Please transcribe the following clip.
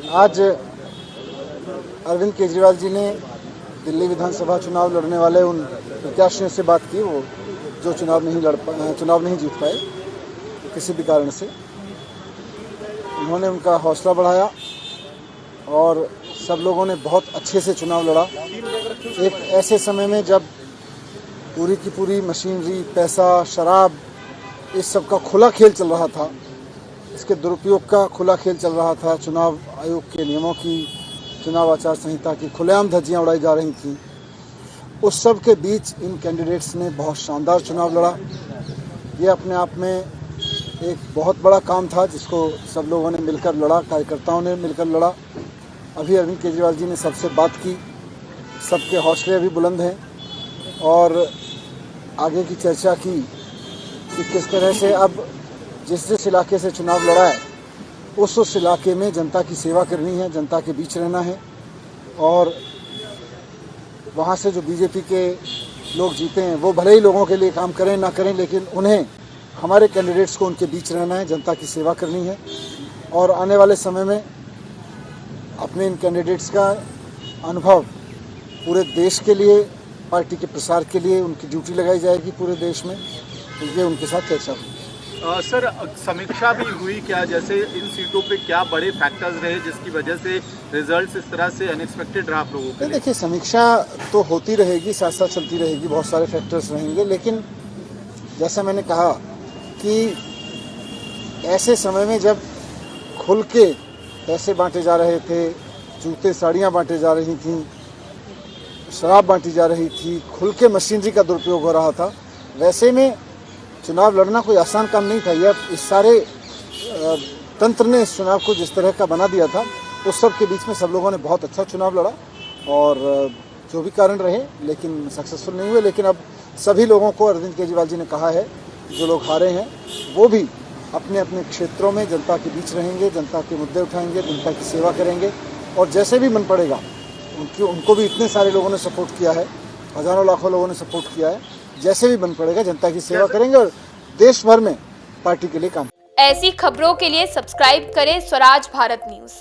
आज अरविंद केजरीवाल जी ने दिल्ली विधानसभा चुनाव लड़ने वाले उन प्रत्याशियों से बात की, वो जो चुनाव नहीं जीत पाए किसी भी कारण से। उन्होंने उनका हौसला बढ़ाया और सब लोगों ने बहुत अच्छे से चुनाव लड़ा। एक ऐसे समय में जब पूरी की पूरी मशीनरी, पैसा, शराब, इस सब का खुला खेल चल रहा था, इसके दुरुपयोग का खुला खेल चल रहा था, चुनाव आयोग के नियमों की, चुनाव आचार संहिता की खुलेआम धज्जियां उड़ाई जा रही थीं। उस सब के बीच इन कैंडिडेट्स ने बहुत शानदार चुनाव लड़ा। ये अपने आप में एक बहुत बड़ा काम था जिसको सब लोगों ने मिलकर लड़ा, कार्यकर्ताओं ने मिलकर लड़ा। अभी अरविंद केजरीवाल जी ने सबसे बात की, सबके हौसले अभी बुलंद हैं और आगे की चर्चा की कि किस तरह से अब जिस इलाके से चुनाव लड़ा है उस इलाके में जनता की सेवा करनी है, जनता के बीच रहना है और वहाँ से जो बीजेपी के लोग जीते हैं वो भले ही लोगों के लिए काम करें ना करें, लेकिन उन्हें, हमारे कैंडिडेट्स को उनके बीच रहना है, जनता की सेवा करनी है। और आने वाले समय में अपने इन कैंडिडेट्स का अनुभव पूरे देश के लिए, पार्टी के प्रसार के लिए उनकी ड्यूटी लगाई जाएगी पूरे देश में। ये उनके साथ चर्चा हुई। सर, समीक्षा भी हुई क्या, जैसे इन सीटों पे क्या बड़े फैक्टर्स रहे जिसकी वजह से रिजल्ट्स इस तरह से अनएक्सपेक्टेड रहा आप लोगों के लिए? देखिए, समीक्षा तो होती रहेगी, साथ साथ चलती रहेगी, बहुत सारे फैक्टर्स रहेंगे, लेकिन जैसा मैंने कहा कि ऐसे समय में जब खुल के पैसे बांटे जा रहे थे, जूते साड़ियाँ बांटे जा रही थीं, शराब बांटी जा रही थी, खुल के मशीनरी का दुरुपयोग हो रहा था, वैसे में चुनाव लड़ना कोई आसान काम नहीं था। यह इस सारे तंत्र ने इस चुनाव को जिस तरह का बना दिया था, उस सब के बीच में सब लोगों ने बहुत अच्छा चुनाव लड़ा और जो भी कारण रहे लेकिन सक्सेसफुल नहीं हुए। लेकिन अब सभी लोगों को अरविंद केजरीवाल जी ने कहा है, जो लोग हारे हैं वो भी अपने अपने क्षेत्रों में जनता के बीच रहेंगे, जनता के मुद्दे उठाएंगे, जनता की सेवा करेंगे और जैसे भी मन पड़ेगा उनको भी इतने सारे लोगों ने सपोर्ट किया है, हजारों लाखों लोगों ने सपोर्ट किया है, जैसे भी बन पड़ेगा जनता की सेवा करेंगे और देश भर में पार्टी के लिए काम। ऐसी खबरों के लिए सब्सक्राइब करें स्वराज भारत न्यूज।